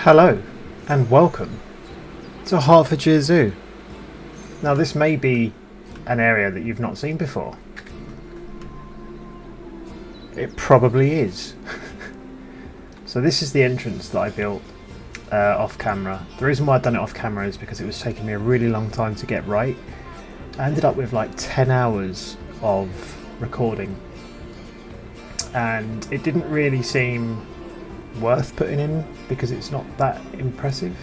Hello and welcome to Hertfordshire Zoo. Now this may be an area that you've not seen before. It probably is. So this is the entrance that I built off camera. The reason why I've done it off camera is because it was taking me a really long time to get right. I ended up with like 10 hours of recording and it didn't really seem worth putting in because it's not that impressive.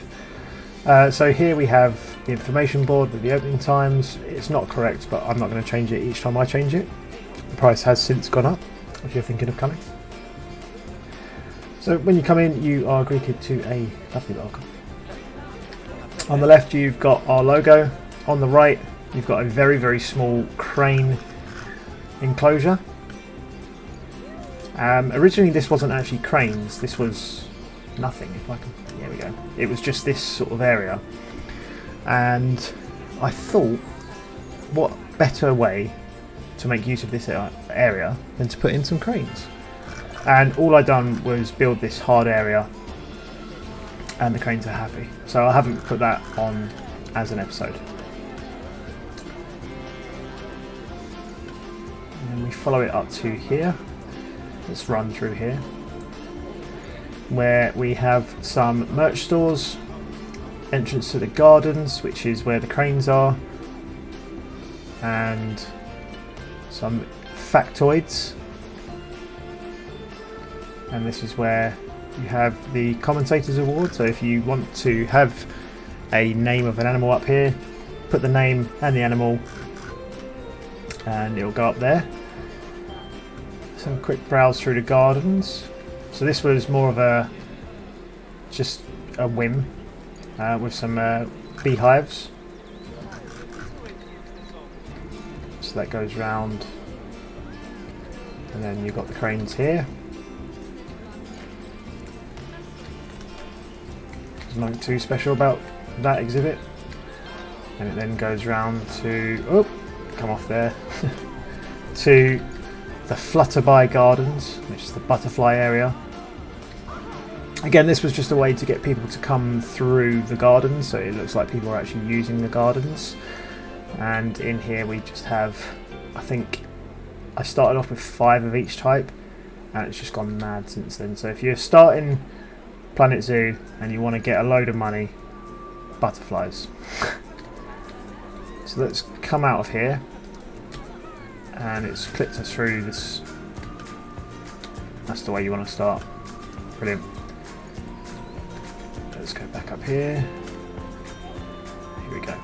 So here we have the information board with the opening times. It's not correct, but I'm not going to change it each time I change it. The price has since gone up if you're thinking of coming. So when you come in, you are greeted to a lovely welcome. On the left you've got our logo. On the right you've got a very, very small crane enclosure. Originally this wasn't actually cranes, this was nothing. If I can, there we go. It was just this sort of area, and I thought, what better way to make use of this area than to put in some cranes? And all I done was build this hard area, and the cranes are happy. So I haven't put that on as an episode. And then we follow it up to here. Let's run through here, where we have some merch stores, entrance to the gardens, which is where the cranes are, and some factoids. And this is where you have the commentators award. So if you want to have a name of an animal up here, put the name and the animal and it'll go up there. So a quick browse through the gardens. So this was more of just a whim with some beehives. So that goes round, and then you've got the cranes here. There's nothing too special about that exhibit. And it then goes round to, come off there, to the Flutterby Gardens, which is the butterfly area. Again, this was just a way to get people to come through the gardens, so it looks like people are actually using the gardens. And in here we just have, I think I started off with 5 of each type, and it's just gone mad since then. So if you're starting planetzoo and you want to get a load of money, butterflies. So let's come out of here. And it's clipped us through this. That's the way you want to start. Brilliant. Let's go back up here. Here we go.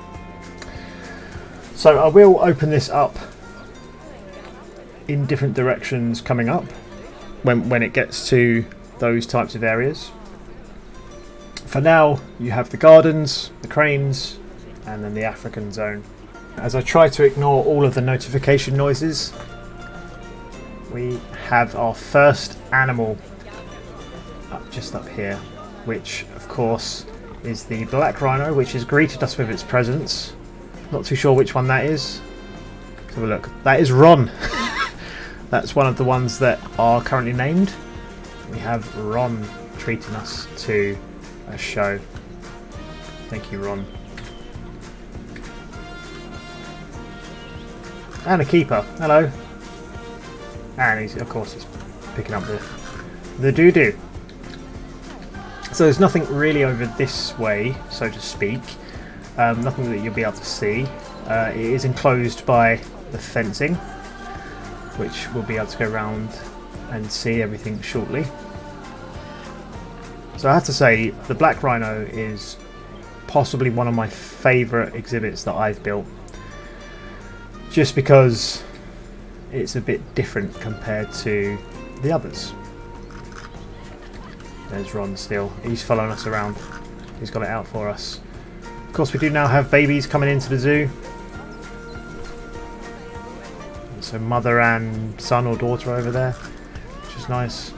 So I will open this up in different directions coming up when it gets to those types of areas. For now, you have the gardens, the cranes, and then the African zone. As I try to ignore all of the notification noises, we have our first animal just up here, which of course is the black rhino, which has greeted us with its presence. Not too sure which one that is. Let's have a look. That is Ron. That's one of the ones that are currently named. We have Ron treating us to a show. Thank you, Ron. And a keeper. Hello. And he's, of course, he's picking up the doo-doo. So there's nothing really over this way, so to speak. Nothing that you'll be able to see. It is enclosed by the fencing, which we'll be able to go around and see everything shortly. So I have to say, the black rhino is possibly one of my favourite exhibits that I've built. Just because it's a bit different compared to the others. There's Ron still. He's following us around. He's got it out for us. Of course, we do now have babies coming into the zoo. So mother and son or daughter over there, which is nice.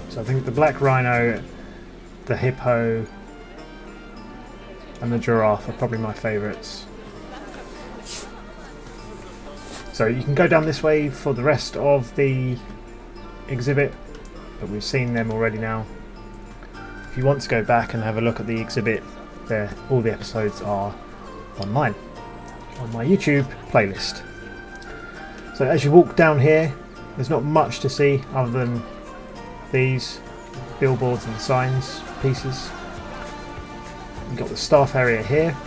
So I think the black rhino, the hippo and the giraffe are probably my favourites. So you can go down this way for the rest of the exhibit, but we've seen them already now. If you want to go back and have a look at the exhibit, there, all the episodes are online on my YouTube playlist. So as you walk down here, there's not much to see other than these billboards and signs pieces. You've got the staff area here,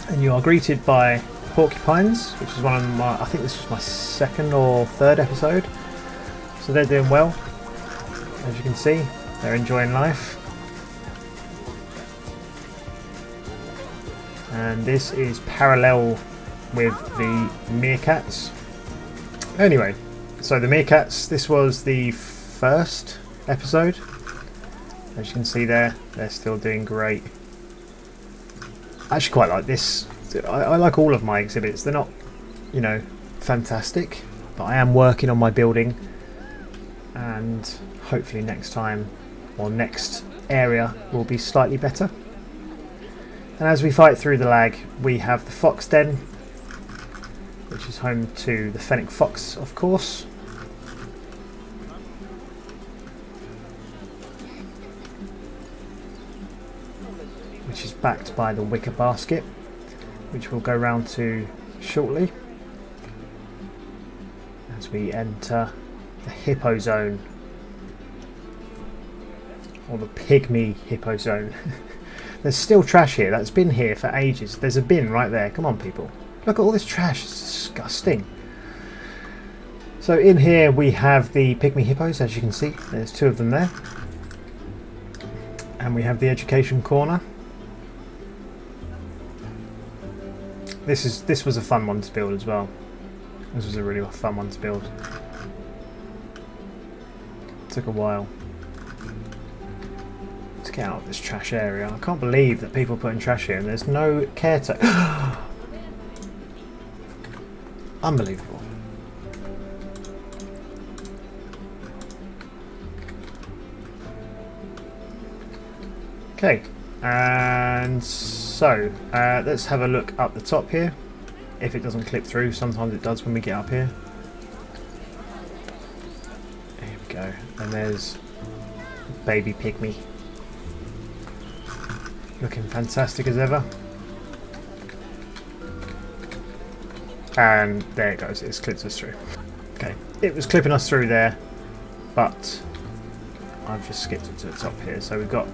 and you are greeted by porcupines, which is one of my, I think this was my second or third episode. So they're doing well, as you can see, they're enjoying life. And this is parallel with the meerkats. Anyway, so the meerkats, this was the first episode. As you can see there, they're still doing great. I actually quite like this. I like all of my exhibits. They're not, you know, fantastic, but I am working on my building, and hopefully next time or next area will be slightly better. And as we fight through the lag, we have the fox den, which is home to the fennec fox, of course. Which is backed by the wicker basket, which we'll go round to shortly as we enter the hippo zone, or the pygmy hippo zone. There's still trash here. That's been here for ages. There's a bin right there. Come on, people. Look at all this trash. It's disgusting. So in here we have the pygmy hippos, as you can see. There's two of them there. And we have the education corner. This was a fun one to build as well. This was a really fun one to build. Took a while to get out of this trash area. I can't believe that people are putting trash here and there's no caretaker. Unbelievable. Okay, and so let's have a look up the top here. If it doesn't clip through, sometimes it does when we get up here. There we go, and there's baby pygmy, looking fantastic as ever. And there it goes, it's clipped us through. Okay, it was clipping us through there, but I've just skipped it to the top here. So we've got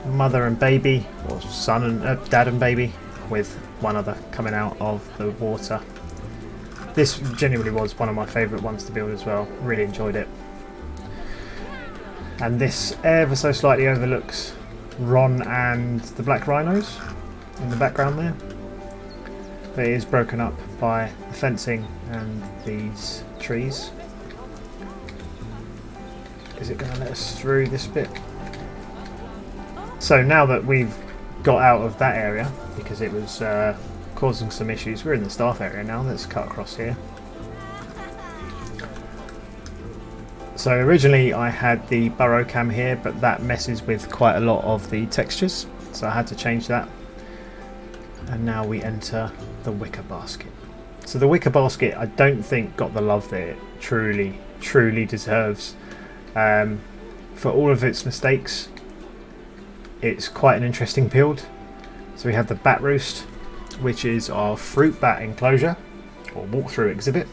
mother and baby, or son and dad and baby, with one other coming out of the water. This genuinely was one of my favourite ones to build as well. Really enjoyed it. And this ever so slightly overlooks Ron and the black rhinos in the background there. But it is broken up by the fencing and these trees. Is it going to let us through this bit? So now that we've got out of that area, because it was causing some issues, we're in the staff area now. Let's cut across here. So originally I had the burrow cam here, but that messes with quite a lot of the textures, so I had to change that. And now we enter the wicker basket. So the wicker basket, I don't think got the love that it truly deserves. For all of its mistakes, it's quite an interesting build. So we have the bat roost, which is our fruit bat enclosure or walkthrough exhibit.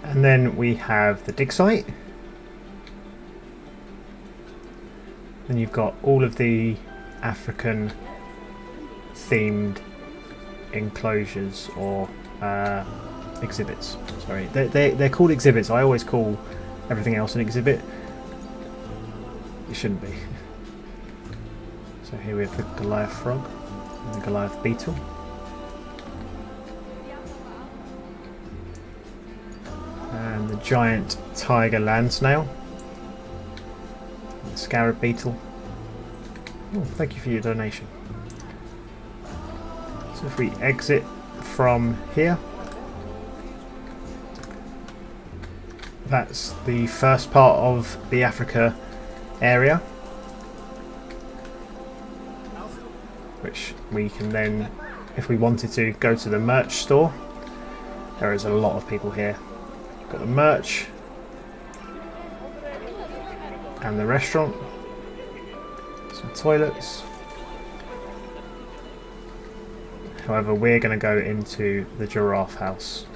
And then we have the dig site. Then you've got all of the African themed enclosures or exhibits. Sorry, they're called exhibits. I always call everything else an exhibit. It shouldn't be. So here we have the Goliath frog and the Goliath beetle. And the giant tiger land snail. And the scarab beetle. Oh, thank you for your donation. So if we exit from here, that's the first part of the Africa area. which we can then, if we wanted to, go to the merch store. There is a lot of people here. Got the merch and the restaurant, some toilets. However, we're going to go into the giraffe house.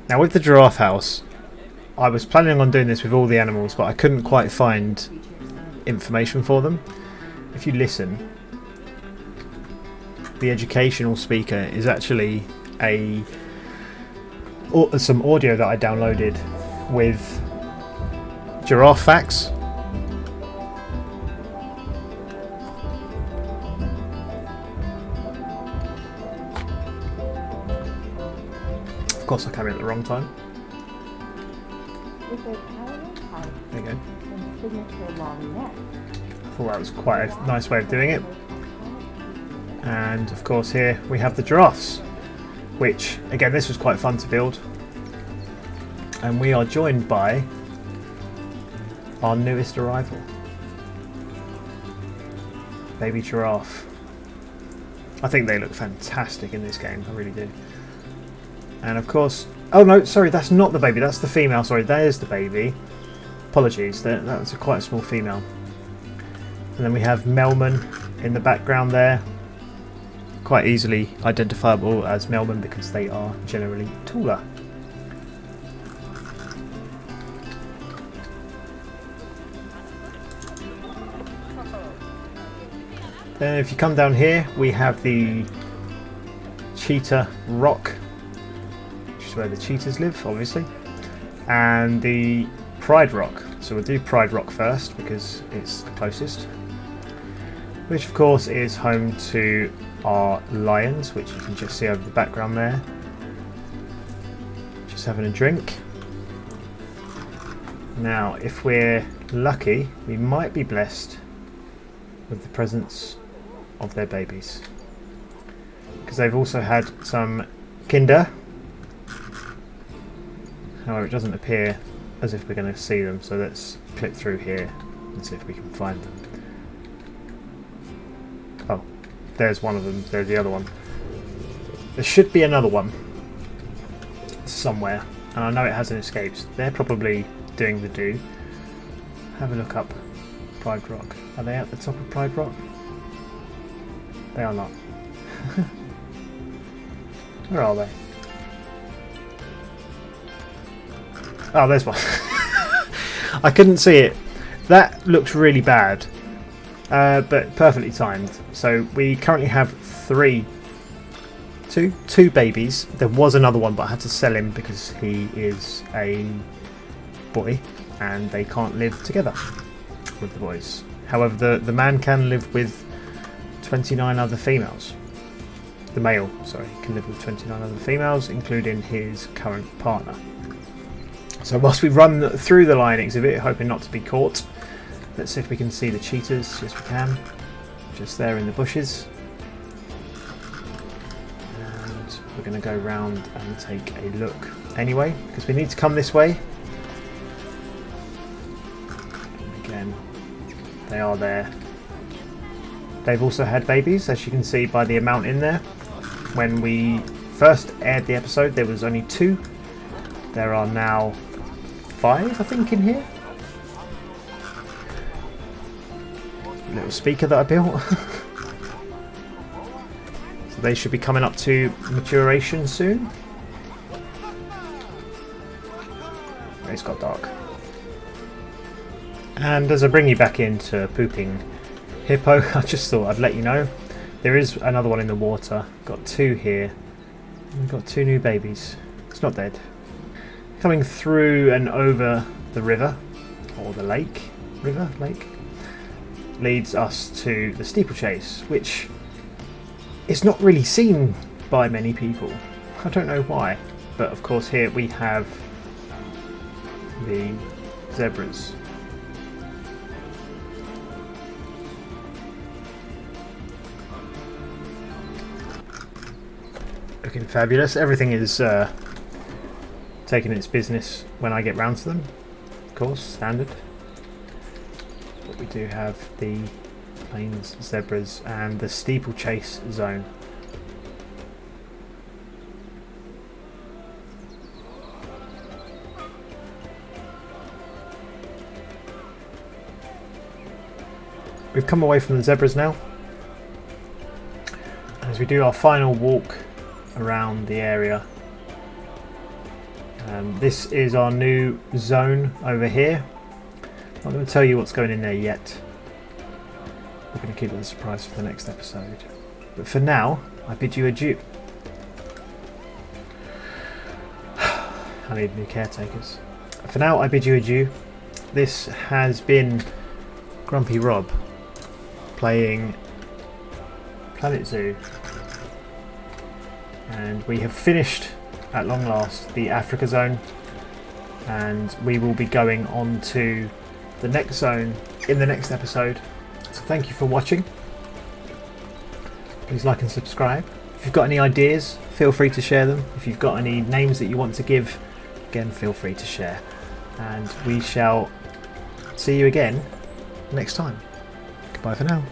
Now with the giraffe house, I was planning on doing this with all the animals, but I couldn't quite find information for them. If you listen, the educational speaker is actually some audio that I downloaded with giraffe facts. Of course I came in at the wrong time. There you go. I thought that was quite a nice way of doing it. And of course here we have the giraffes, which again this was quite fun to build. And we are joined by our newest arrival, baby giraffe. I think they look fantastic in this game, I really do. And of course, oh no, sorry, that's not the baby, that's the female. Sorry, there's the baby. Apologies, that's quite a small female. And then we have Melman in the background there. Quite easily identifiable as Melman because they are generally taller. Then if you come down here, we have the cheetah rock, which is where the cheetahs live, obviously, and the pride rock. So we'll do pride rock first because it's the closest, which of course is home to our lions, which you can just see over the background there, just having a drink. Now if we're lucky, we might be blessed with the presence of their babies, because they've also had some kinder. However, it doesn't appear as if we're going to see them, so let's click through here and see if we can find them. Oh, there's one of them, there's the other one. There should be another one somewhere, and I know it hasn't escaped. They're probably doing the do. Have a look up Pride Rock. Are they at the top of Pride Rock? They are not. Where are they? Oh, there's one. I couldn't see it. That looks really bad, but perfectly timed. So we currently have two babies. There was another one, but I had to sell him because he is a boy and they can't live together with the boys. However, the man can live with 29 other females. The male, sorry, can live with 29 other females, including his current partner. So whilst we run through the lion exhibit, hoping not to be caught, let's see if we can see the cheetahs. Yes, we can. Just there in the bushes. And we're going to go round and take a look anyway, because we need to come this way. And again, they are there. They've also had babies, as you can see by the amount in there. When we first aired the episode, there was only 2. There are now 5, I think, in here. Little speaker that I built. So they should be coming up to maturation soon. It's got dark. And as I bring you back into pooping hippo, I just thought I'd let you know there is another one in the water. Got 2 here. We've got 2 new babies. It's not dead. Coming through and over the river, or the lake, lake, leads us to the steeplechase, which is not really seen by many people. I don't know why, but of course here we have the zebras. Looking fabulous. Everything is taking its business when I get round to them, of course, standard. But we do have the plains zebras, and the steeplechase zone. We've come away from the zebras now. As we do our final walk around the area, this is our new zone over here. I'm not going to tell you what's going in there yet. We're going to keep it a surprise for the next episode. But for now, I bid you adieu. I need new caretakers. For now, I bid you adieu. This has been Grumpy Rob playing planetzoo, and we have finished at long last the Africa zone, and we will be going on to the next zone in the next episode. So thank you for watching. Please like and subscribe. If you've got any ideas, feel free to share them. If you've got any names that you want to give, again, feel free to share, and we shall see you again next time. Goodbye for now.